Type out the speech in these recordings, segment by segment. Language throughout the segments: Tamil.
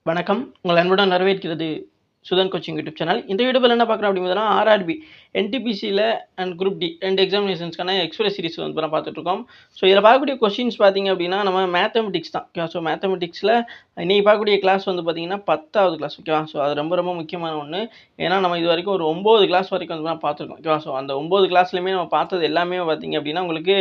வணக்கம். உங்கள் அன்புடன் வரவேற்கிறது சுதன் கோச்சிங் யூடியூப் சேனல். இந்த வீடியோவில் என்ன பார்க்குறோம் அப்படிங்கிறதுனா ஆர்ஆர்பி, என்டிபிசியில் அண்ட் குரூப் டி 2 எக்ஸாமினேஷன்ஸ்க்கான எக்ஸ்பிரஸ் சீரிஸ் வந்து இப்போ பார்த்துட்ருக்கோம். ஸோ இதில் பார்க்கக்கூடிய கொஸ்டின்ஸ் பார்த்தீங்க அப்படின்னா நம்ம மேத்தமெட்டிக்ஸ் தான். ஓகேவா? ஸோ மேத்தமெட்டிக்ஸில் இன்றைக்கி பார்க்கக்கூடிய கிளாஸ் வந்து பார்த்தீங்கன்னா 10வது கிளாஸ். ஓகேவா? ஸோ அது ரொம்ப ரொம்ப முக்கியமான ஒன்று. ஏன்னா நம்ம இது வரைக்கும் ஒரு 9 கிளாஸ் வரைக்கும் வந்து பார்த்துருக்கோம். ஓகேவா? ஸோ அந்த 9 கிளாஸ்லையுமே நம்ம பார்த்தது எல்லாமே பார்த்தீங்க அப்படின்னா உங்களுக்கு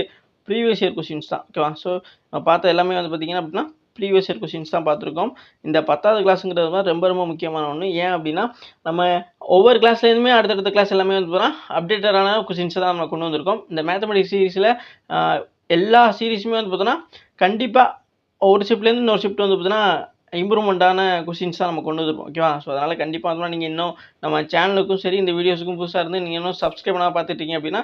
ப்ரீவியஸ் இயர் கொஸ்டின்ஸ் தான். ஓகேவா? ஸோ நம்ம பார்த்த எல்லாமே வந்து பார்த்தீங்கன்னா அப்படின்னா ப்ரீவியஸ் இயர் கொஸ்டின்ஸ் தான் பார்த்துருக்கோம். இந்த 10வது கிளாஸுங்கிறது தான் ரொம்ப ரொம்ப முக்கியமான ஒன்று. ஏன் அப்படின்னா நம்ம ஒவ்வொரு கிளாஸ்லேருந்துமே அடுத்தடுத்த கிளாஸ் எல்லாமே வந்து பார்த்தீங்கன்னா அப்டேட்டடான கொஸ்டின்ஸை தான் நம்ம கொண்டு வந்திருக்கோம். இந்த மேத்தமெட்டிக்ஸ் சீரிஸில் எல்லா சீரீஸுமே வந்து பார்த்தோன்னா கண்டிப்பாக ஒரு ஷிஃப்ட்லேருந்து இன்னொரு ஷிஃப்ட் வந்து பார்த்தீங்கன்னா இம்ப்ரூவ்மெண்ட்டான கொஸ்டின்ஸ் தான் நம்ம கொண்டு வந்திருப்போம். ஓகேவா? ஸோ அதனால் கண்டிப்பாக வந்து நீங்கள் இன்னும் நம்ம சேனலுக்கும் சரி இந்த வீடியோஸுக்கும் புதுசாக இருந்து நீங்கள் இன்னும் சப்ஸ்கிரைப் பண்ணால் பார்த்துட்டீங்க அப்படின்னா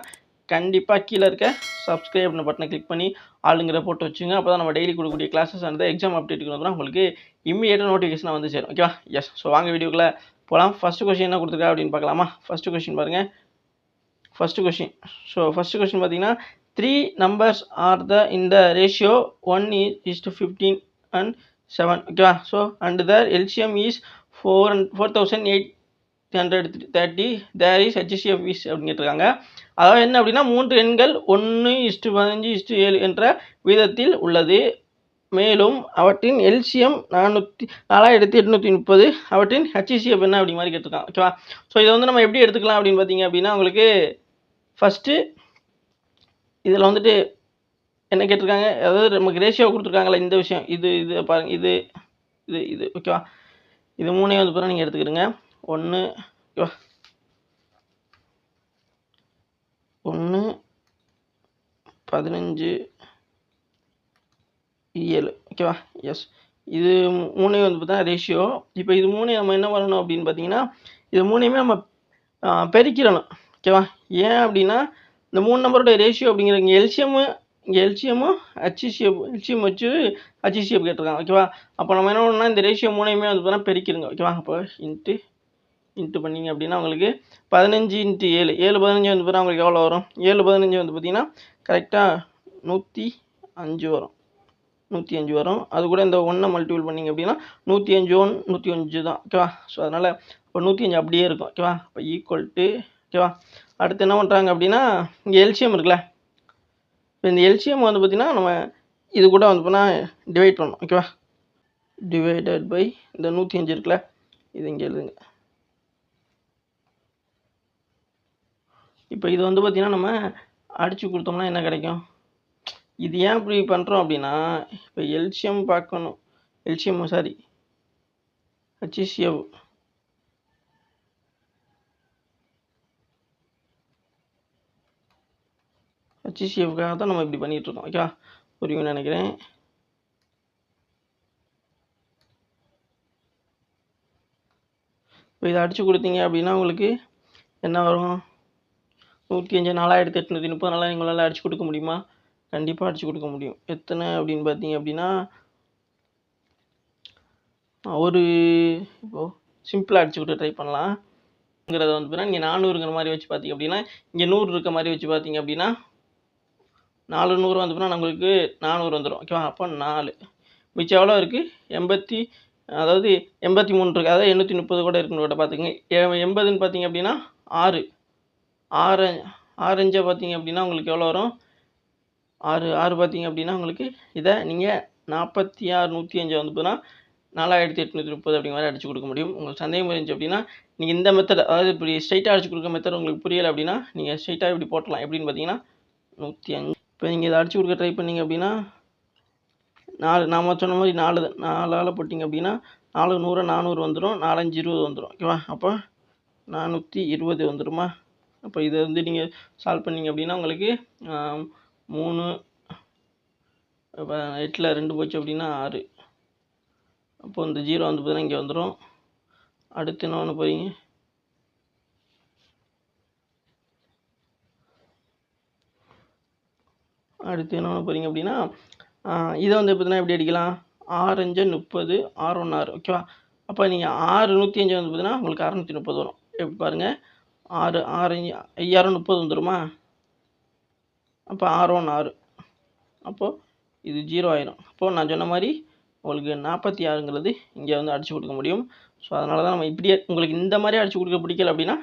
கண்டிப்பாக கீழே இருக்க சப்ஸ்கிரைப் பட்டனை கிளிக் பண்ணி ஆளுங்கிற போட்டு வச்சுங்க. அப்போ தான் நம்ம டெய்லி கொடுக்கக்கூடிய கிளாஸஸ் அந்த எக்ஸாம் அப்டேட்டுக்கு வந்து உங்களுக்கு இம்மீடியட்டாக நோட்டிஃபிகேஷனாக வந்து சேரும். ஓகேவா? எஸ். ஸோ வாங்க வீடியோக்குள்ளே போகலாம். ஃபஸ்ட்டு கொஸ்டின் என்ன கொடுத்துருக்கா அப்படின்னு பார்க்கலாமா? ஃபஸ்ட்டு கொஸ்டின் பாருங்கள். First question. So first question பார்த்தீங்கன்னா 3 numbers are in the ratio 1:15 and 7. ஓகேவா? So and their LCM is 4830. there is HCF is அப்படின்னு கேட்டிருக்காங்க. அதாவது என்ன அப்படின்னா 3 எண்கள் 1:15:7 என்ற விதத்தில் உள்ளது. மேலும் அவற்றின் எல்சிஎம் 4830. அவற்றின் ஹச்சிசிஎஃப் என்ன அப்படி மாதிரி கேட்டிருக்காங்க. ஓகேவா? ஸோ இதை வந்து நம்ம எப்படி எடுத்துக்கலாம் அப்படின்னு பார்த்தீங்க அப்படின்னா உங்களுக்கு ஃபஸ்ட்டு இதில் வந்துட்டு என்ன கேட்டிருக்காங்க, அதாவது நமக்கு ரேஷியோ கொடுத்துருக்காங்களா இந்த விஷயம் இது பாருங்கள், இது ஓகேவா? இது மூணையும் வந்து பாருங்கள் நீங்கள் எடுத்துக்கிடுங்க. 1 ஓகேவா? 1 15 7 ஓகேவா? எஸ். இது மூணையும் வந்து பார்த்தா ரேஷியோ. இப்போ இது மூணையும் நம்ம என்ன பண்ணணும் அப்படின்னு பார்த்தீங்கன்னா இது மூணையுமே நம்ம பெருக்கிடணும். ஓகேவா? ஏன் அப்படின்னா இந்த 3 நம்பரோட ரேஷியோ அப்படிங்கிற இங்கே எல்சிஎம்மும் ஹச்சிசிஎஃப் எல்சிஎம் வச்சு ஹச்சிசிஎஃப் கேட்டிருக்காங்க. ஓகேவா? அப்போ நம்ம என்ன பண்ணணும்னா இந்த ரேஷியோ மூணையுமே வந்து பார்த்தா பெருக்கிடுங்க. ஓகேவா? அப்போ இன்ட்டு பண்ணிங்க அப்படின்னா உங்களுக்கு 15 × 7 15 வந்து பார்த்தா உங்களுக்கு எவ்வளோ வரும்? 15 வந்து பார்த்தீங்கன்னா கரெக்டாக 105 வரும். 105 வரும். அது கூட இந்த 1 மல்டிபிள் பண்ணிங்க அப்படின்னா 105 தான். ஓகேவா? ஸோ அதனால் இப்போ 105 அப்படியே இருக்கும். ஓகேவா? இப்போ ஈக்குவல் டு ஓகேவா? அடுத்து என்ன பண்ணுறாங்க அப்படின்னா இங்கே எல்சிஎம் இருக்குல்ல, இப்போ இந்த எல்சிஎம் வந்து பார்த்திங்கன்னா நம்ம இது கூட வந்து போனால் டிவைட் பண்ணணும். ஓகேவா? டிவைடட் பை இந்த 105 இருக்குல்ல, இது இங்கே எழுதுங்க. இப்போ இது வந்து பார்த்திங்கன்னா நம்ம அடித்து கொடுத்தோம்னா என்ன கிடைக்கும்? இது ஏன் இப்படி பண்ணுறோம் அப்படின்னா இப்போ எல்சிஎம் பார்க்கணும். ஹச்சிசிஎஃப் ஹச்சிசிஎஃப்காக தான் நம்ம இப்படி பண்ணிகிட்ருக்கோம். ஓகேவா? புரியும்னு நினைக்கிறேன். இப்போ இதை அடித்து கொடுத்தீங்க அப்படின்னா உங்களுக்கு என்ன வரும்? 105 4830. நாளாக நீங்களால் அடித்து கொடுக்க முடியுமா? கண்டிப்பாக அடித்து கொடுக்க முடியும். எத்தனை அப்படின்னு பார்த்தீங்க அப்படின்னா ஒரு இப்போது சிம்பிளாக அடித்து கொடுத்து ட்ரை பண்ணலாம்ங்கிறத வந்து பார்த்தீங்கன்னா நீங்கள் 400ங்கிற மாதிரி வச்சு பார்த்தீங்க அப்படின்னா இங்கே 100 இருக்க மாதிரி வச்சு பார்த்தீங்க அப்படின்னா 400 வந்து பார்த்தீங்கன்னா நம்மளுக்கு 400 வந்துடும். ஓகேவா? அப்போ 4 மிச்சம் எவ்வளோ இருக்குது? அதாவது 83 இருக்குது. அதாவது 830 கூட இருக்குன்னு கூட பார்த்துங்க. 80ன்னு பார்த்தீங்க அப்படின்னா 6 5 பார்த்தீங்க அப்படின்னா உங்களுக்கு எவ்வளோ வரும்? 6 பார்த்தீங்க அப்படின்னா உங்களுக்கு இதை நீங்கள் 46 105 வந்து பார்த்தீங்கன்னா 4830 அப்படிங்கிற மாதிரி அடித்து கொடுக்க முடியும். உங்களுக்கு சந்தேகம் இருந்துச்சு அப்படின்னா நீங்கள் இந்த மெத்தட், அதாவது இப்படி ஸ்ட்ரைட்டாக அடித்து கொடுக்க மெத்தட் உங்களுக்கு புரியலை அப்படின்னா நீங்கள் ஸ்ட்ரைட்டாக இப்படி போட்டலாம். எப்படின்னு பார்த்தீங்கன்னா 105. இப்போ நீங்கள் இதை அடித்து கொடுக்க ட்ரை பண்ணிங்க அப்படின்னா 4 நாம் சொன்ன மாதிரி 4 போட்டிங்க அப்படின்னா 4 100 400 வந்துடும். 4 5 20 வந்துடும். ஓகேவா? அப்போ 420 வந்துடுமா? அப்போ இதை வந்து நீங்கள் சால்வ் பண்ணிங்க அப்படின்னா உங்களுக்கு 3 8ல் 2 போச்சு அப்படின்னா 6. அப்போது இந்த 0 வந்து பார்த்தீங்கன்னா இங்கே வந்துடும். அடுத்து என்ன பண்ண போகிறீங்க? அப்படின்னா இதை வந்து பார்த்தீங்கன்னா எப்படி அடிக்கலாம்? 6 5 30 6 1 6. ஓகேவா? அப்போ நீங்கள் 6 105 வந்து பார்த்தீங்கன்னா உங்களுக்கு 630 வரும். எப்படி பாருங்கள், 6 630 வந்துடுமா? அப்போ 6 1 6. அப்போது இது 0 ஆயிரும். அப்போது நான் சொன்ன மாதிரி உங்களுக்கு 46ங்கிறது இங்கே வந்து அடிச்சு கொடுக்க முடியும். ஸோ அதனால தான் நம்ம இப்படியே உங்களுக்கு இந்த மாதிரி அடிச்சு கொடுக்க பிடிக்கல அப்படின்னா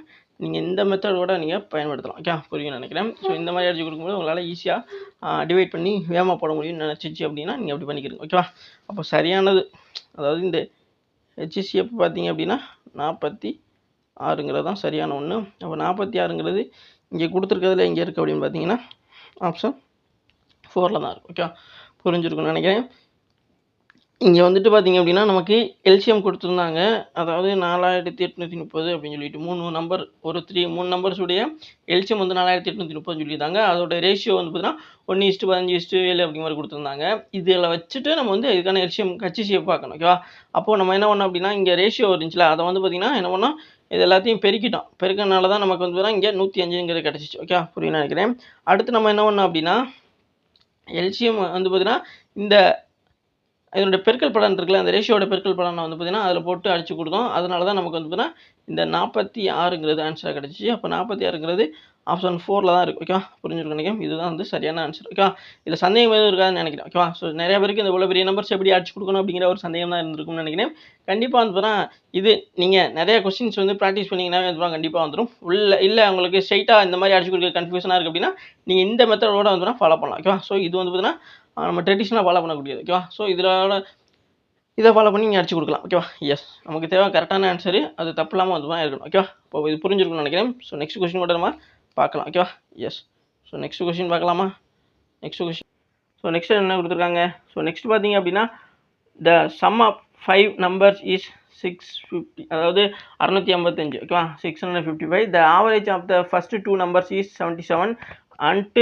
நீங்கள் இந்த மெத்தடோட நீங்கள் பயன்படுத்தலாம். ஓகே, புரியும்னு நினைக்கிறேன். ஸோ இந்த மாதிரி அடிச்சு கொடுக்கும்போது உங்களால் ஈஸியாக டிவைட் பண்ணி வேகமாக போட முடியும்னு நினச்சிச்சு அப்படின்னா நீங்கள் அப்படி பண்ணிக்கிறீங்க. ஓகேவா? அப்போ சரியானது அதாவது இந்த ஹெச்சிசிஎஃப் பார்த்தீங்க அப்படின்னா 46ங்கிறது தான் சரியான ஒன்று. அப்போ 46ங்கிறது இங்கே கொடுத்துருக்கிறதுல எங்கே இருக்குது அப்படின்னு பார்த்தீங்கன்னா ஆப்ஷன் 4ல் தான் இருக்குது. ஓகே, புரிஞ்சிருக்குன்னு நினைக்கிறேன். இங்கே வந்துட்டு பார்த்தீங்க அப்படின்னா நமக்கு எல்சிஎம் கொடுத்துருந்தாங்க. அதாவது 4830 அப்படின்னு சொல்லிட்டு 3 நம்பர் ஒரு 3 நம்பர்ஸுடைய எல்சிஎம் வந்து 4830 சொல்லியிருந்தாங்க. அதோட ரேஷியோ வந்து பார்த்தீங்கன்னா 1:15:7 அப்படி மாதிரி கொடுத்துருந்தாங்க. இதில் வச்சுட்டு நம்ம வந்து இதுக்கான எல்சிஎம் ஹெச்சிசிஎஃப் பார்க்கணும். ஓகேவா? அப்போது நம்ம என்ன பண்ணோம் அப்படின்னா இங்கே ரேஷியோ இருந்துச்சுல அதை வந்து பார்த்தீங்கன்னா என்ன பண்ணோம், இது எல்லாத்தையும் பெருக்கிட்டோம். பெருக்கனால தான் நமக்கு வந்து பார்த்தீங்கன்னா இங்கே 105ங்கிறது கிடச்சிச்சு. ஓகே, புரியும்னு நினைக்கிறேன். அடுத்து நம்ம என்ன பண்ணோம் அப்படின்னா எல்சிஎம் வந்து பார்த்தீங்கன்னா இந்த இதனுடைய பெருக்கல் பலன் இருக்குல்ல, அந்த ரேஷியோட பெருக்கல் பலனை வந்து பார்த்தீங்கன்னா அதில் போட்டு அடிச்சு கொடுத்தோம். அதனால தான் நமக்கு வந்து பார்த்தீங்கன்னா இந்த 46ங்கிறது ஆன்சராக கிடச்சிச்சு. அப்போ 46ங்கிறது ஆப்ஷன் 4ல் தான் இருக்குது. ஓகேவா? புரிஞ்சுருக்க நினைக்கிறேன். இதுதான் வந்து சரியான ஆன்சர். ஓகேவா? இதில் சந்தேகம் எதுவும் இருக்காதுன்னு நினைக்கிறேன். ஓகேவா? ஸோ நிறைய பேருக்கு இந்த இவ்வளோ பெரிய நம்பர்ஸ் எப்படி அடிச்சு கொடுக்கணும் அப்படிங்கிற ஒரு சந்தேகம் தான் இருந்திருக்கும்னு நினைக்கிறேன். கண்டிப்பாக வந்து பார்த்தீங்கன்னா இது நீங்கள் நிறைய கொஸ்டின்ஸ் வந்து ப்ராக்டிஸ் பண்ணிங்கன்னாவே வந்து கண்டிப்பாக வந்துடும். இல்லை உங்களுக்கு ஸ்ட்ரைட்டாக இந்த மாதிரி அடிச்சு கொடுக்க கன்ஃபியூஷனாக இருக்குது அப்படின்னா நீங்கள் இந்த மெத்தடோட வந்து ஃபாலோ பண்ணலாம். ஓகேவா? ஸோ இது வந்து பார்த்தீங்கன்னா நம்ம ட்ரெடிஷ்னலாக ஃபாலோ பண்ணக்கூடியது. ஓகேவா? ஸோ இதை ஃபாலோ பண்ணி நீங்கள் அடிச்சு கொடுக்கலாம். ஓகேவா? எஸ், நமக்கு தேவை கரெக்டான ஆன்சரு, அது தப்பு இல்லாமல் வந்து தான் இருக்கணும். ஓகேவா? இப்போ இது புரிஞ்சிருக்கும்னு நினைக்கிறேன். ஸோ நெக்ஸ்ட் கொஸ்டின் கூட நம்ம பார்க்கலாம். ஓகேவா? எஸ், ஸோ நெக்ஸ்ட் கொஸ்டின் பார்க்கலாமா? நெக்ஸ்ட் என்ன கொடுத்துருக்காங்க? ஸோ நெக்ஸ்ட் பார்த்தீங்க அப்படின்னா the sum of 5 numbers is 650, அதாவது 655. ஓகேவா? 655. The average of the first 2 numbers is 77 and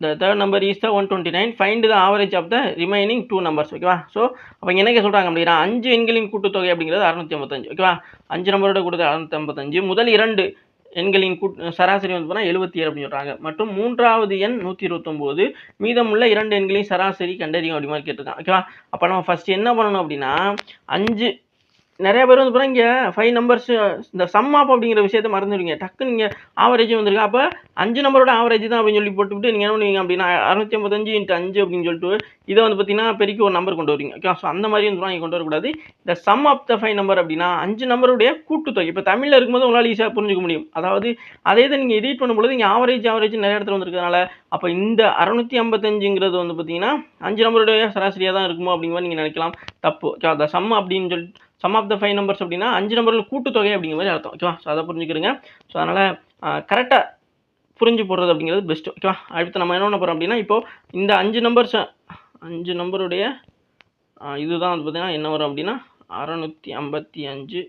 the third number is the 129. Find the average of the remaining 2 numbers. ஓகேவா? ஸோ அப்போ என்ன சொல்கிறாங்க அப்படின்னா 5 எண்களின் கூட்டுத்தொகை அப்படிங்கிறது 655. ஓகேவா? 5 நம்பரோட கூட்டுத்தொகை 655. முதல் 2 எண்களின் சராசரி வந்து பார்த்தா 77 அப்படின்னு சொல்கிறாங்க. மற்றும் மூன்றாவது எண் 129. மீதமுள்ள 2 எண்களின் சராசரி கண்டறியும் அப்படி மாதிரி கேட்டிருக்காங்க. ஓகேவா? அப்போ நம்ம ஃபஸ்ட் என்ன பண்ணணும் அப்படின்னா 5 நிறைய பேர் வந்து பார்த்தா இங்கே 5 நம்பர்ஸ் இந்த சம் ஆஃப் அப்படிங்கிற விஷயத்தை மறந்துடுவீங்க. டக்குன்னு நீங்கள் ஆவரேஜ் வந்துருக்கு. அப்போ 5 நம்பரோட ஆவரேஜ் தான் அப்படின்னு சொல்லி போட்டுவிட்டு நீங்கள் என்ன பண்ணுவீங்க அப்படின்னா 655 × 5 அப்படின்னு சொல்லிட்டு இதை வந்து பார்த்தீங்கன்னா பெருக்கி ஒரு நம்பர் கொண்டு வருவீங்க. ஓகே, ஸோ அந்த மாதிரி வந்து கொண்டு வரக்கூடாது. இந்த சம் ஆஃப் த 5 நம்பர் அப்படின்னா 5 நம்பருடைய கூட்டுத்தொகை. இப்போ தமிழில் இருக்கும்போது உங்களால் ஈஸியாக புரிஞ்சுக்க முடியும். அதாவது அதே இதை நீங்கள் எடிட் பண்ணும்போது இங்கே ஆவரேஜ் நிறைய இடத்துல வந்துருக்கிறதுனால அப்போ இந்த 655ங்கிறது வந்து பார்த்தீங்கன்னா 5 நம்பருடைய சராசரியாக தான் இருக்குமோ அப்படிங்கிற மாதிரி நீங்கள் நினைக்கலாம். தப்பு. ஓகே, அந்த சம் அப்படின்னு சொல்லிட்டு சம் ஆஃப் த 5 நம்பர்ஸ் அப்படின்னா 5 நம்பர்கள் கூட்டுத்தொகை அப்படிங்கிற மாதிரி அர்த்தம். ஓகேவா? ஸோ அதை புரிஞ்சுக்கிறங்க. ஸோ அதனால் கரெக்டாக புரிஞ்சு போடுறது அப்படிங்கிறது பெஸ்ட்டு. ஓகேவா? அடுத்து நம்ம என்ன பண்ண போகிறோம் அப்படின்னா இப்போது இந்த 5 நம்பருடைய இதுதான் வந்து பார்த்தீங்கன்னா என்ன வரும் அப்படின்னா 655.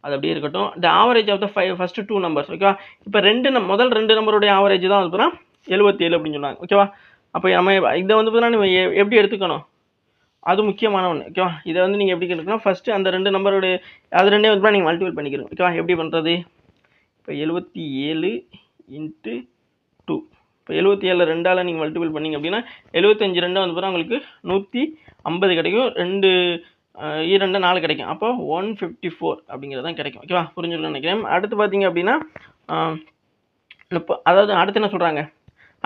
அது அப்படியே இருக்கட்டும். The average of the first 2 numbers. ஓகேவா? இப்போ முதல் 2 நம்பருடைய ஆவரேஜ் தான் வந்து பார்த்தீங்கன்னா 77 அப்படின்னு சொன்னாங்க. ஓகேவா? அப்போ நம்ம இதை வந்து பார்த்தீங்கன்னா எப்படி எடுத்துக்கணும், அது முக்கியமான ஒன்று. ஓகேவா? இதை வந்து நீங்கள் எப்படி எடுக்கணும், ஃபஸ்ட்டு அந்த 2 நம்பருடைய அது ரெண்டே வந்து நீங்கள் மல்டிபிள் பண்ணிக்கிறோம். ஓகேவா? எப்படி பண்ணுறது? இப்போ 77 × 2. இப்போ 77 2ஆல் நீங்கள் மல்டிபிள் பண்ணிங்க அப்படின்னா 75 2 வந்து பார்த்தா உங்களுக்கு 150 கிடைக்கும். 2 2 4 கிடைக்கும். அப்போ 154 அப்படிங்கிறது தான் கிடைக்கும். ஓகேவா? புரிஞ்சுக்கணும்னு நினைக்கிறேன். அடுத்து பார்த்தீங்க அப்படின்னா அதாவது அடுத்து என்ன சொல்கிறாங்க,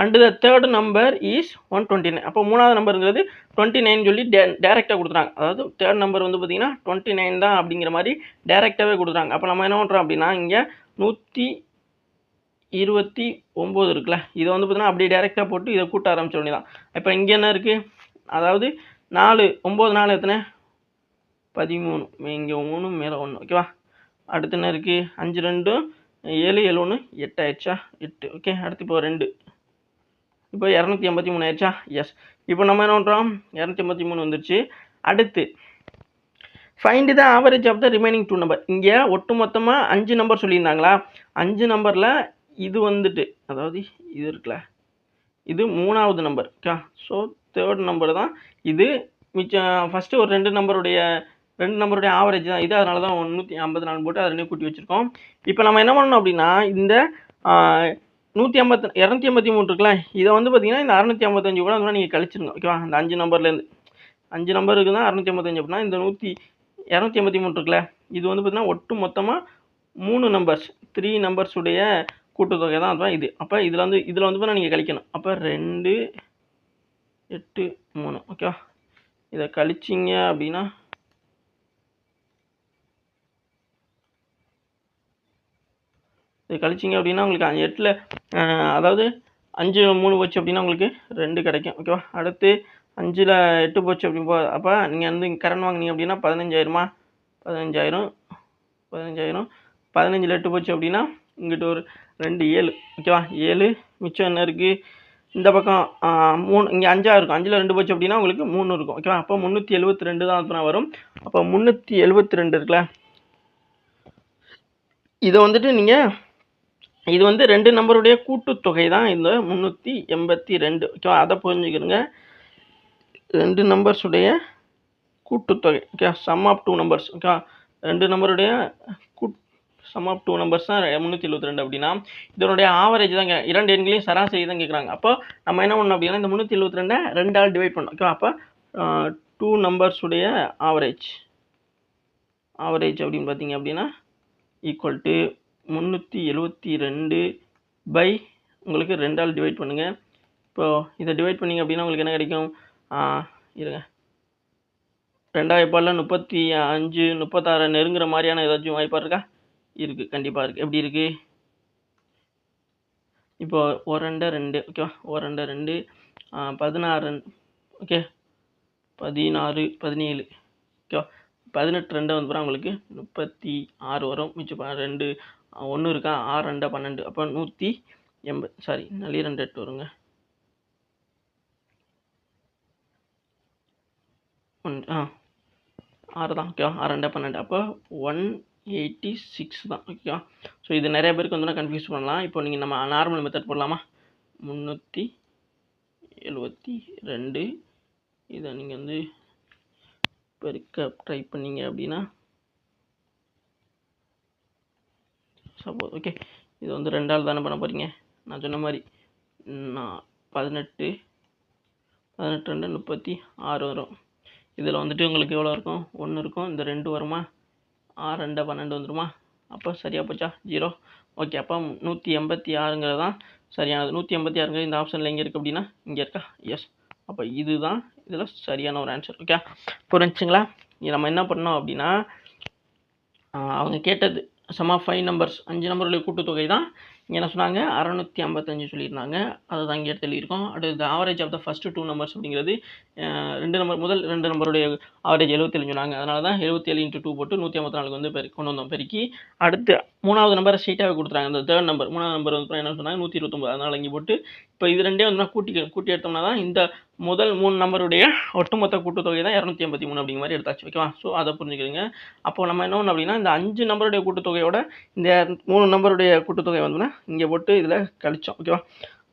and the third number is 129. அப்போ மூணாவது நம்பருங்கிறது 29 சொல்லி டேரெக்டாக கொடுத்துறாங்க. அதாவது தேர்ட் நம்பர் வந்து பார்த்தீங்கன்னா 29 தான் அப்படிங்கிற மாதிரி டேரெக்டாகவே கொடுத்துறாங்க. அப்போ நம்ம என்ன பண்ணுறோம் அப்படின்னா இங்கே 129 இருக்குல்ல, இதை வந்து பார்த்தீங்கன்னா அப்படியே டேரெக்டாக போட்டு இதை கூட்ட ஆரம்பிச்ச வேண்டிய தான். இப்போ இங்கே என்ன இருக்குது, அதாவது 9 4 எத்தனை 13, இங்கே 3 மேலே 1. ஓகேவா? அடுத்து என்ன இருக்குது 5 2 7 7 1 8 ஆயிடுச்சா 8. ஓகே, அடுத்து இப்போ 2 இப்போ 283 ஆயிடுச்சா. எஸ், இப்போ நம்ம என்ன பண்ணுறோம் 283 வந்துருச்சு. அடுத்து find the average of the remaining 2 number. இங்கே ஒட்டு மொத்தமாக 5 நம்பர் சொல்லியிருந்தாங்களா, 5 நம்பரில் இது வந்துட்டு அதாவது இது இருக்குல்ல, இது மூணாவது number. Okay, so third number தான் இது. மிச்சம் ஃபஸ்ட்டு ஒரு 2 நம்பருடைய ஆவரேஜ் தான் இது. அதனால தான் 154 போட்டு அதை 2 கூட்டி வச்சுருக்கோம். இப்போ நம்ம என்ன பண்ணணும் அப்படின்னா இந்த 283 இருக்குல்ல, இதை வந்து பார்த்தீங்கன்னா இந்த 655 கூட வந்து நீங்கள் கழிச்சிருங்க. ஓகேவா? அந்த 5 நம்பர்லேருந்து 5 நம்பருக்கு தான் 655 அப்படின்னா இந்த 283 இருக்குல்ல, இது வந்து பார்த்தீங்கன்னா ஒட்டு மொத்தமாக 3 நம்பர்ஸ் 3 நம்பர்ஸுடைய கூட்டுத்தொகை தான் அதுதான் இது. அப்போ இதில் வந்து பார்த்தீங்கன்னா நீங்கள் கழிக்கணும். அப்போ 2 8 3. ஓகேவா? இதை கழிச்சிங்க அப்படின்னா உங்களுக்கு 8ல் அதாவது 5 3 போச்சு அப்படின்னா உங்களுக்கு 2 கிடைக்கும். ஓகேவா? அடுத்து 5ல் 8 போச்சு அப்படி அப்போ நீங்கள் வந்து கரண்ட் வாங்கினீங்க அப்படின்னா 15,000மா 15,000 15,000 15ல் 8 போச்சு அப்படின்னா இங்கிட்ட ஒரு 2 7. ஓகேவா? 7 மிச்சம் என்ன இருக்குது? இந்த பக்கம் 3 இங்கே 5 இருக்கும். 5ல் 2 போச்சு அப்படின்னா உங்களுக்கு 3 இருக்கும். ஓகேவா? அப்போ 372 தான் வந்து வரும். அப்போ 372 இருக்குல்ல, இதை வந்துட்டு நீங்கள் இது வந்து 2 நம்பருடைய கூட்டுத்தொகை தான் இந்த 382. ஓகேவா? அதை புரிஞ்சுக்கிறங்க. 2 நம்பர்ஸுடைய கூட்டுத்தொகை. Okay, sum of 2 numbers. Okay, 2 நம்பருடைய சம் ஆஃப் 2 நம்பர்ஸ் தான் 372 அப்படின்னா இதனுடைய ஆவரேஜ் தான் இரண்டு எண்களையும் சராசரி தான் கேட்குறாங்க. அப்போ நம்ம என்ன பண்ணணும் அப்படின்னா இந்த 372 2ஆல் டிவைட் பண்ணணும். ஓகே, அப்போ 2 நம்பர்ஸுடைய ஆவரேஜ் அப்படின்னு பார்த்தீங்க அப்படின்னா ஈக்குவல் டு 372 பை உங்களுக்கு 2ஆல் டிவைட் பண்ணுங்கள். இப்போது இதை டிவைட் பண்ணிங்க அப்படின்னா உங்களுக்கு என்ன கிடைக்கும்? இருங்க, 2 பாலில் 35 36 நெருங்குற மாதிரியான ஏதாச்சும் வாய்ப்பாக இருக்கா? இருக்குது, கண்டிப்பாக இருக்குது. எப்படி இருக்குது? இப்போ 1 2 2. ஓகேவா? 1 2 2 16. ஓகே, 16 17. ஓகேவா? 18 2 வந்து உங்களுக்கு 36 வரும். மிச்சம் 2 1 இருக்கா? 6 2 12. அப்போ 180. சாரி, 2 8 வருங்க. 6 தான். ஓகேவா? 6 2 12. அப்போ 186 தான். ஓகேவா? ஸோ இது நிறைய பேருக்கு வந்து கன்ஃபியூஸ் பண்ணலாம். இப்போ நீங்கள் நம்ம நார்மல் மெத்தட் போடலாமா? 372 இதை நீங்கள் வந்து பெருக்க ட்ரை பண்ணீங்க அப்படின்னா சப்போஸ் ஓகே, இது வந்து 2ஆல் தானே பண்ண போகிறீங்க. நான் சொன்ன மாதிரி 18 2 36 வரும். இதில் வந்துட்டு உங்களுக்கு எவ்வளோ இருக்கும்? 1 இருக்கும். இந்த 2 வருமா? 6 2 12 வந்துருமா? அப்போ சரியாக போச்சா? 0. ஓகே, அப்போ 186ங்கிறது தான் சரியானது. 186ங்கிறது இந்த ஆப்ஷனில் எங்கே இருக்குது அப்படின்னா இங்கே இருக்கா? எஸ். அப்போ இதுதான் இதில் சரியான ஒரு ஆன்சர். ஓகே, புரிஞ்சுங்களா? நம்ம என்ன பண்ணோம் அப்படின்னா அவங்க கேட்டது சம் ஆஃப் 5 நம்பர்ஸ், 5 நம்பருடைய கூட்டுத்தொகை தான் இங்கே என்ன சொன்னாங்க? 655 சொல்லியிருந்தாங்க. அதை தான் இங்கே எடுத்து எழுதியிருக்கோம். அடுத்து average of the first 2 numbers அப்படிங்கிறது 2 நம்பர் முதல் 2 நம்பருடைய ஆவரேஜ் 77 சொன்னாங்க. அதனால தான் 77 × 2 போட்டு 154 வந்து கொண்டு வந்தோம் பெருக்கி. அடுத்து 3வது நம்பரை ஸ்ட்ரெயிட்டாகவே கொடுத்துறாங்க. அந்த 3rd நம்பர் 3வது நம்பர் வந்து என்ன சொன்னாங்க? 129. அதனால் இங்கே போட்டு இப்போ இது ரெண்டே வந்து கூட்டி எடுத்தோம்னா தான் இந்த முதல் 3 நம்பருடைய ஒட்டுமொத்த கூட்டுத்தொகை தான் 283 அப்படிங்கிற மாதிரி எடுத்தாச்சு. ஓகேவா? ஸோ அதை புரிஞ்சுக்கிறீங்க. அப்போ நம்ம என்ன பண்ணணும் அப்படின்னா இந்த 5 நம்பருடைய கூட்டுத்தொகையோட இந்த 3 நம்பருடைய கூட்டுத்தொகை வந்துன்னா இங்கே போட்டு இதில் கழிச்சோம். ஓகேவா?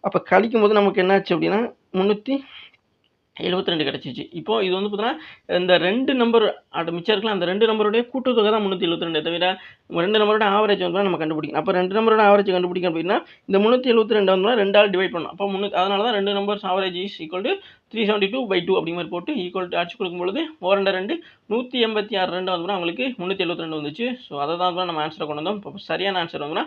அப்போ கழிக்கும் போது நமக்கு என்னாச்சு அப்படின்னா 372 கிடச்சிச்சு. இப்போது இது வந்து பார்த்தீங்கன்னா இந்த 2 நம்பர் மிச்சம் இருக்கலாம். அந்த 2 நம்பருடைய கூட்டுத்தொகை தான் 372 தவிர 2 நம்பரோட ஆவரேஜ் வந்து நம்ம கண்டுபிடிக்கணும். அப்போ 2 நம்பரோட ஆவரேஜ் கண்டுபிடிக்கணும் அப்படின்னா இந்த 372 வந்து 2ஆல் டிவைட் பண்ணணும். அப்போ அதனால தான் 2 numbers average is equal to 372/2 அப்படி மாதிரி போட்டு ஈக்குவல் டு அடிச்சு கொடுக்கும்பொழுது 2 2 186 2 வந்து அவங்களுக்கு 372 வந்துச்சு. ஸோ அதை தான் நம்ம ஆன்சரை கொண்டு வந்தோம். இப்போ சரியான ஆன்சர் வந்து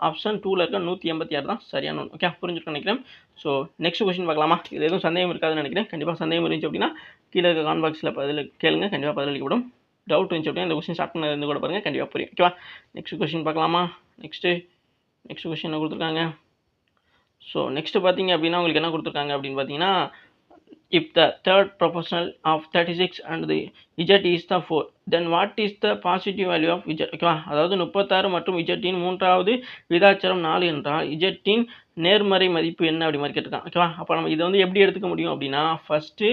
ஆப்ஷன் 2ல் இருக்க 186 தான் சரியான ஒன்று. ஓகே, புரிஞ்சுட்டு நினைக்கிறேன். ஸோ நெக்ஸ்ட் கொஸ்டின் பார்க்கலாமா? இது எதுவும் சந்தேகம் இருக்காதுன்னு நினைக்கிறேன். கண்டிப்பாக சந்தேகம் இருந்துச்சு அப்படின்னா கீழே இருக்க காமெண்ட் பாக்ஸில் பதில் கேளுங்க. கண்டிப்பாக பதிலளிக்கப்படும். டவுட் இருந்துச்சு அப்படின்னா இந்த கொஸ்டின் ஸ்டார்ட் பண்ணது கூட பாருங்கள், கண்டிப்பாக புரியும். ஓகேவா? நெக்ஸ்ட் கொஸ்டின் பார்க்கலாமா? நெக்ஸ்ட் கொஸ்டின் என்ன கொடுத்துருக்காங்க? ஸோ நெக்ஸ்ட் பார்த்தீங்க அப்படின்னா உங்களுக்கு என்ன கொடுத்துருக்காங்க அப்படின்னு பார்த்தீங்கன்னா if the third proportional of 36 and the z is the 4 then what is the positive value of z? ஓகேவா? அதாவது 36 மற்றும் z இன் மூன்றாவது விகிதாச்சாரம் 4 என்றால் z இன் நேர்மறை மதிப்பு என்ன அப்படி மாதிரி கேட்டிருக்காங்க. ஓகேவா? அப்போ நம்ம இதை வந்து எப்படி எடுத்துக்க முடியும் அப்படின்னா ஃபஸ்ட்டு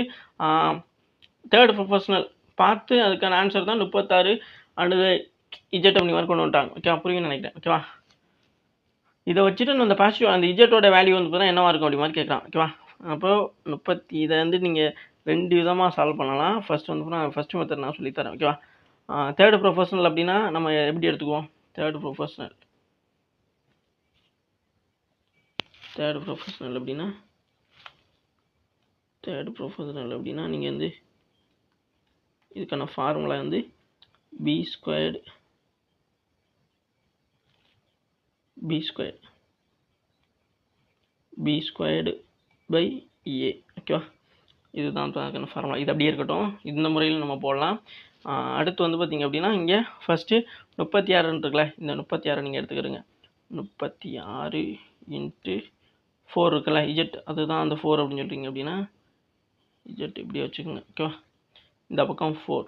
தேர்ட் ப்ரொபோஷனல் பார்த்து அதுக்கான ஆன்சர் தான் 36 அண்ட் z அப்படி மாதிரி கொண்டு வந்துட்டாங்க. ஓகேவா? புரியும்னு நினைக்கிறேன். ஓகேவா? இதை வச்சுட்டு அந்த பாசிட்டிவ் அந்த இஜெட்டோட வேல்யூ வந்து பார்த்தா என்னவா இருக்கும் அப்படி மாதிரி கேட்குறான். ஓகேவா? அப்போது இதை வந்து நீங்கள் 2 விதமாக சால்வ் பண்ணலாம். ஃபஸ்ட் வந்து ஃபஸ்ட் மெத்தட் நான் சொல்லித்தரேன். ஓகேவா? தேர்டு ப்ரொஃபஷனல் அப்படின்னா நம்ம எப்படி எடுத்துக்குவோம்? தேர்டு ப்ரொஃபஷனல் அப்படின்னா நீங்கள் வந்து இதுக்கான ஃபார்முலா வந்து பி ஸ்கொயர்டு பை ஏ. ஓகேவா? இதுதான் அதுக்கான ஃபார்முலா. இது அப்படியே இருக்கட்டும். இந்த முறையில் நம்ம போடலாம். அடுத்து வந்து பார்த்தீங்க அப்படின்னா, இங்கே ஃபஸ்ட்டு 36 இருக்குல்ல, இந்த 36 நீங்கள் எடுத்துக்கிறீங்க. 36 இன்ட்டு 4 இருக்குல்ல, இஜெட் அதுதான் அந்த 4 அப்படின்னு சொல்கிறீங்க அப்படின்னா, இஜெட் இப்படி வச்சுக்கோங்க. ஓகேவா? இந்த பக்கம் 4.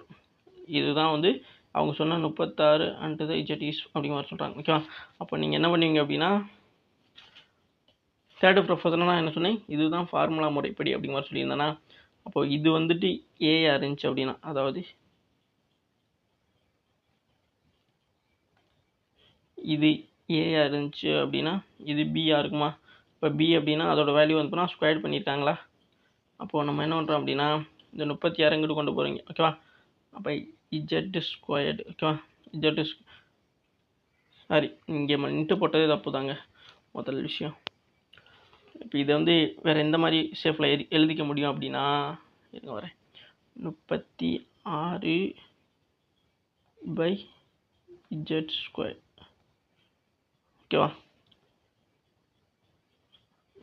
இதுதான் வந்து அவங்க சொன்ன 36 அண்ட் த இஜெட் இஸ் அப்படிங்கிற மாதிரி சொல்கிறாங்க. ஓகேவா? அப்போ நீங்கள் என்ன பண்ணுவீங்க அப்படின்னா, தேர்டு ப்ரொஃபஸர் நான் என்ன சொன்னேன், இதுதான் ஃபார்முலா முறைப்படி அப்படிங்கிற மாதிரி சொல்லியிருந்தேன்னா, அப்போது இது வந்துட்டு ஏயா இருந்துச்சு அப்படின்னா, அதாவது இது ஏயா இருந்துச்சு அப்படின்னா இது பியா இருக்குமா? இப்போ பி அப்படின்னா அதோட வேல்யூ வந்து ஸ்கொயர் பண்ணியிருக்காங்களா? அப்போது நம்ம என்ன பண்ணுறோம் அப்படின்னா, இந்த 36 இங்கிட்டு கொண்டு போகிறீங்க. ஓகேவா? அப்போ இஜெட் ஸ்கொயர்டு. ஓகேவா? இஜெட் சாரி, இங்கே இன்ட்டு போட்டதே தப்பு தாங்க முதல் விஷயம். இப்போ இதை வந்து வேறு எந்த மாதிரி ஷேப்பில் எழுதிக்க முடியும் அப்படின்னா, இருங்க வரேன். 36 பை இஜெட் ஸ்கொயர். ஓகேவா?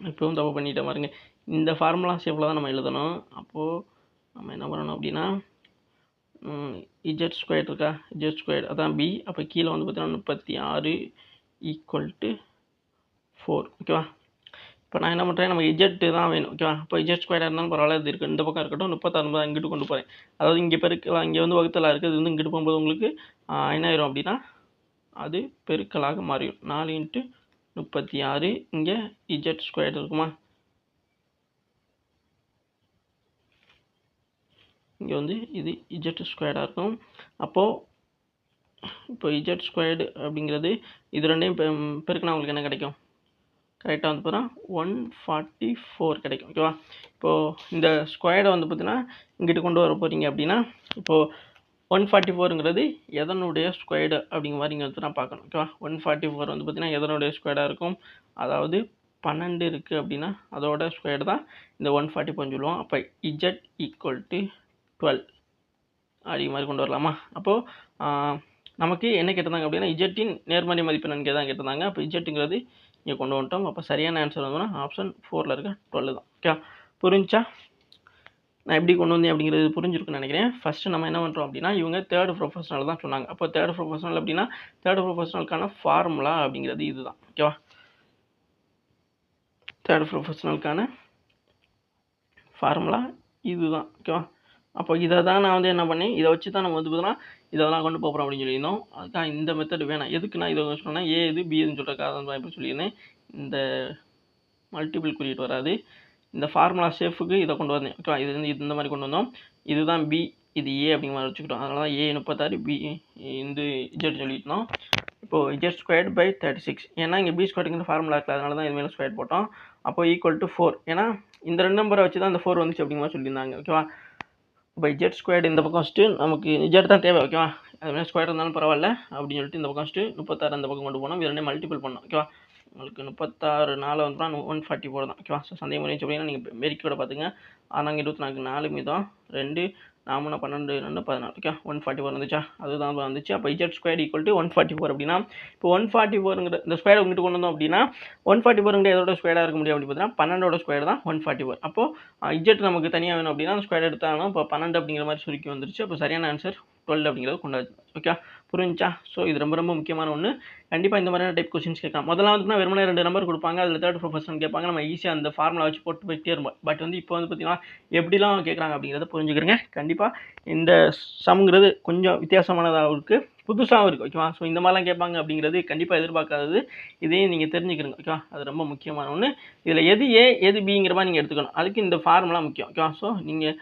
இப்போவும் தப்பு பண்ணிட்டேன் பாருங்க. இந்த ஃபார்முலா ஷேப்பில் தான் நம்ம எழுதணும். அப்போது நம்ம என்ன பண்ணணும் அப்படின்னா, இஜெட் ஸ்கொயர் இருக்கா, இஜெட் ஸ்கொயர் அதான் பி. அப்போ கீழே வந்து பார்த்தீங்கன்னா 36 ஈக்குவல் டு 4. ஓகேவா? இப்போ நான் என்ன பண்ணுறேன், நமக்கு இஜெட் தான் வேணும். ஓகேவா? இப்போ இஜெட் ஸ்கொயராக இருந்தாலும் பரவாயில்ல, இது இருக்குது இந்த பக்கம் இருக்கட்டும். 36 தான் இங்கிட்டு கொண்டு போகிறேன். அதாவது இங்கே பெருக்கலாம், இங்கே வந்து வகுத்தலாக இருக்குது. இது வந்து இங்கிட்டு போகும்போது உங்களுக்கு என்ன ஆயிரும் அப்படின்னா, அது பெருக்கலாக மாறிடும். 4 இன்ட்டு 36 இங்கே இஜெட் ஸ்கொயர் இருக்குமா, இங்கே வந்து இது இஜெட் ஸ்கொயர்டாக இருக்கும். அப்போது இப்போ இஜெட் ஸ்கொயர்டு அப்படிங்கிறது இது ரெண்டையும் பெருக்கினா உங்களுக்கு என்ன கிடைக்கும்? கரெக்டாக வந்து பார்த்தீங்கன்னா 144 கிடைக்கும். ஓகேவா? இப்போது இந்த ஸ்கொயர்டை வந்து பார்த்தீங்கன்னா இங்கிட்டு கொண்டு வர போகிறீங்க அப்படின்னா, இப்போது 144ங்கிறது எதனுடைய ஸ்கொயர்டு அப்படிங்கிற மாதிரி இங்கே வந்து நான் பார்க்கணும். ஓகேவா? 144 வந்து பார்த்தீங்கன்னா எதனுடைய ஸ்கொயர்டாக இருக்கும்? அதாவது 12 இருக்குது அப்படின்னா அதோட ஸ்கொயர் தான் இந்த 144 சொல்லுவோம். அப்போ இஜெட் ஈக்குவல் டு 12 அப்படி மாதிரி கொண்டு வரலாமா? அப்போது நமக்கு என்ன கேட்டிருந்தாங்க அப்படின்னா, இஜெட்டின் நேர்மறை மதிப்பு என்னன்னு தான் கேட்டிருந்தாங்க. அப்போ இஜெட்டுங்கிறது இங்கே கொண்டு வந்துட்டோம். அப்போ சரியான ஆன்சர் வந்து ஆப்ஷன் 4ல் இருக்க 12 தான். ஓகே, புரிஞ்சா? நான் எப்படி கொண்டு வந்தேன் அப்படிங்கிறது புரிஞ்சிருக்குன்னு நினைக்கிறேன். ஃபஸ்ட்டு நம்ம என்ன பண்ணுறோம் அப்படின்னா, இவங்க தேர்டு ப்ரொஃபஷனல் தான் சொன்னாங்க. அப்போ தேர்டு ப்ரொஃபஷனல் அப்படின்னா தேர்டு ப்ரொஃபஷனலுக்கான ஃபார்முலா அப்படிங்கிறது இதுதான். ஓகேவா? தேர்டு ப்ரொஃபஷனலுக்கான ஃபார்முலா இதுதான். ஓகேவா? அப்போ இதை தான் நான் வந்து என்ன பண்ணேன், இதை வச்சு தான் நம்ம வந்து பார்த்தோன்னா இதெல்லாம் கொண்டு போகிறோம் அப்படின்னு சொல்லியிருந்தோம். அதுதான் இந்த மெத்தட் வேணாம். எதுக்கு நான் இதை சொன்னேன்னா, ஏ இது பி எதுன்னு சொல்கிறக்காக தான் இப்போ சொல்லியிருந்தேன். இந்த மல்டிபிள் குறியீட்டு வராது. இந்த ஃபார்முலா ஷேஃபுக்கு இதை கொண்டு வந்தேன். ஓகேவா? இது வந்து இந்த மாதிரி கொண்டு வந்தோம். இதுதான் பி, இது ஏ அப்படிங்கிற மாதிரி வச்சுக்கிட்டோம். அதனால தான் ஏ 36 பி இந்த இஜெட் சொல்லிட்டோம். இப்போது இஜெட் ஸ்கொயர்ட் பை 36. ஏன்னா இங்கே பி ஸ்கொயர்டுங்கிற ஃபார்முலா இருக்குது, அதனால தான் இது மேலே ஸ்கொயர் போட்டோம். அப்போ ஈக்குவல் டு 4. ஏன்னா இந்த 2 நம்பரை வச்சு தான் இந்த 4 வந்துச்சு அப்படிங்கிற மாதிரி சொல்லியிருந்தாங்க. ஓகேவா? இப்போ இஜெட் ஸ்கொயர்டு இந்த பக்கம் வச்சுட்டு நமக்கு இஜெட் தான் தேவை. ஓகேவா? அதுமாதிரி ஸ்கொயர் இருந்தாலும் பரவாயில்ல அப்படின்னு சொல்லிட்டு இந்த பக்கம் வச்சுட்டு 36 அந்த பக்கம் கொண்டு போனோம். இது ரெண்டே மல்டிபிள் பண்ணோம். ஓகேவா? உங்களுக்கு 36 4 வந்து 144 தான். ஓகேவா? ஸோ சந்தேகம் பண்ணிச்சு அப்படின்னா நீங்கள் பெருக்கி கூட பார்த்துங்க. 6 24 4 மீதம் 2 4 12 2 14. ஓகே, 144 வந்துச்சா? அதுதான் வந்துச்சு. அப்போ இஜெட் ஸ்கொயர் ஈக்குவல் டு 144 அப்படின்னா, இப்போ 144ங்கிற இந்த ஸ்கொயர் உங்கள்கிட்ட கொண்டு வந்தோம் அப்படின்னா 144ங்கிற எதோட ஸ்கொயராக இருக்க முடியும் அப்படின்னு பார்த்தீங்கன்னா 12ஓட ஸ்கொயர் தான் 144. அப்போது இஜெட் நமக்கு தனியாக வேணும் அப்படின்னா அந்த ஸ்கொயர் எடுத்தாலும் இப்போ 12 அப்படிங்கிற மாதிரி சுருக்கி வந்துருச்சு. அப்போ சரியான ஆன்சர் 12 அப்படிங்கிறது கொண்டாச்சு. ஓகே, புரிஞ்சா? ஸோ இது ரொம்ப ரொம்ப முக்கியமான ஒன்று. கண்டிப்பாக இந்த மாதிரியான டைப் கொஸ்டின்ஸ் கேட்கலாம். முதல்ல வந்து வெறுமனே 2 நம்பர் கொடுப்பாங்க, அதில் தேர்ட் ப்ரொஃபஷன் கேட்பாங்க. நம்ம ஈஸியாக அந்த ஃபார்முலா வச்சு போட்டு போயிட்டே இருப்போம். பட் வந்து இப்போ வந்து பார்த்தீங்கன்னா எப்படிலாம் கேட்குறாங்க அப்படிங்கிறத புரிஞ்சுக்கிறேங்க. கண்டிப்பாக இந்த சம்ங்கிறது கொஞ்சம் வித்தியாசமானதாக இருக்குது, புதுசாகவும் இருக்குது. ஓகேவா? ஸோ இந்த மாதிரிலாம் கேட்பாங்க அப்படிங்கிறது கண்டிப்பாக எதிர்பார்க்காதது. இதையும் நீங்கள் தெரிஞ்சுக்கிறீங்க. ஓகேவா? அது ரொம்ப முக்கியமான ஒன்று. இதில் எது ஏ எது பிங்கிற மாதிரி நீங்கள் எடுத்துக்கணும். அதுக்கு இந்த ஃபார்முலா முக்கியம். ஓகேவா? ஸோ நீங்கள்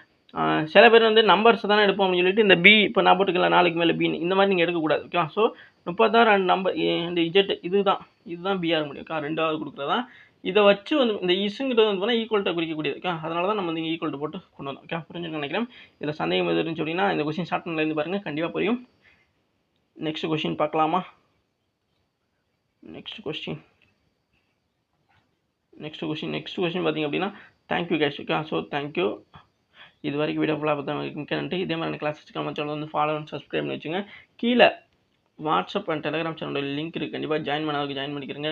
சில பேர் வந்து நம்பர்ஸ் தானே எடுப்போம் அப்படின்னு சொல்லிட்டு இந்த பி இப்போ நான் போட்டுக்கலாம் 4க்கு மேலே பின்னு இந்த மாதிரி நீங்கள் எடுக்கக்கூடாது. ஓகேவா? ஸோ 36 அண்ட் நம்பர் இந்த இஜெட் இதுதான் பிஆர் முடியும். ஓகே, ரெண்டாவது கொடுக்குறதா இதை வச்சு வந்து இந்த இசுங்கிறது வந்து பார்த்தா ஈக்குவல்ட்டை குறிக்கக்கூடியது. ஓகே, அதனால தான் நம்ம வந்து ஈக்குவல்ட்டு போட்டு கொண்டு வந்தோம். ஓகே, புரிஞ்சுன்னு நினைக்கிறேன். இதில் சந்தேகம் எது இருந்துச்சு அப்படின்னா இந்த கொஸ்டின் ஸ்டார்ட் பண்ணலேருந்து பாருங்கள், கண்டிப்பாக புரியும். நெக்ஸ்ட் கொஸ்டின் பார்க்கலாமா? நெக்ஸ்ட் கொஸ்டின் பார்த்தீங்க அப்படின்னா thank you cash. Okay, so thank you. இது வரைக்கும் வீடியோ ஃபுல்லாக பார்த்தா மிக்க நன்றி. இதே மாதிரி கிளாஸஸ் நம்ம சேனல் வந்து ஃபாலோ அண்ட் சப்ஸ்கிரைப் பண்ணி வச்சுங்க. கீழே வாட்ஸ்அப் அண்ட் டெலிகிராம் சேனலோட லிங்க் இருக்குது, கண்டிப்பாக ஜாயின் பண்ணாதவங்க ஜாயின் பண்ணிக்கிறேங்க.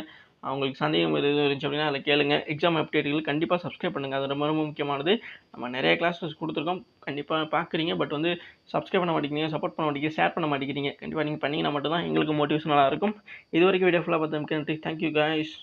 உங்களுக்கு சந்தேகம் எதுவும் இருந்துச்சு அப்படின்னா அதில் கேளுங்க. எக்ஸாம் அப்டேட்டுகள் கண்டிப்பாக சப்ஸ்கிரைப் பண்ணுங்கள். அது ரொம்ப ரொம்ப முக்கியமானது. நம்ம நிறைய கிளாஸஸ் கொடுத்துருக்கோம், கண்டிப்பாக பார்க்குறீங்க. பட் வந்து சப்ஸ்கிரைப் பண்ண மாட்டேங்கிறீங்க, சப்போர்ட் பண்ண மாட்டேங்கிறீங்க, ஷேர் பண்ண மாட்டேங்கிறீங்க. கண்டிப்பாக நீங்கள் பண்ணிங்கன்னா மட்டும்தான் எங்களுக்கு மோட்டிவேஷனலாக இருக்கும். இது வரைக்கும் வீடியோ ஃபுல்லாக பார்த்ததுக்கு நன்றி. Thank you guys.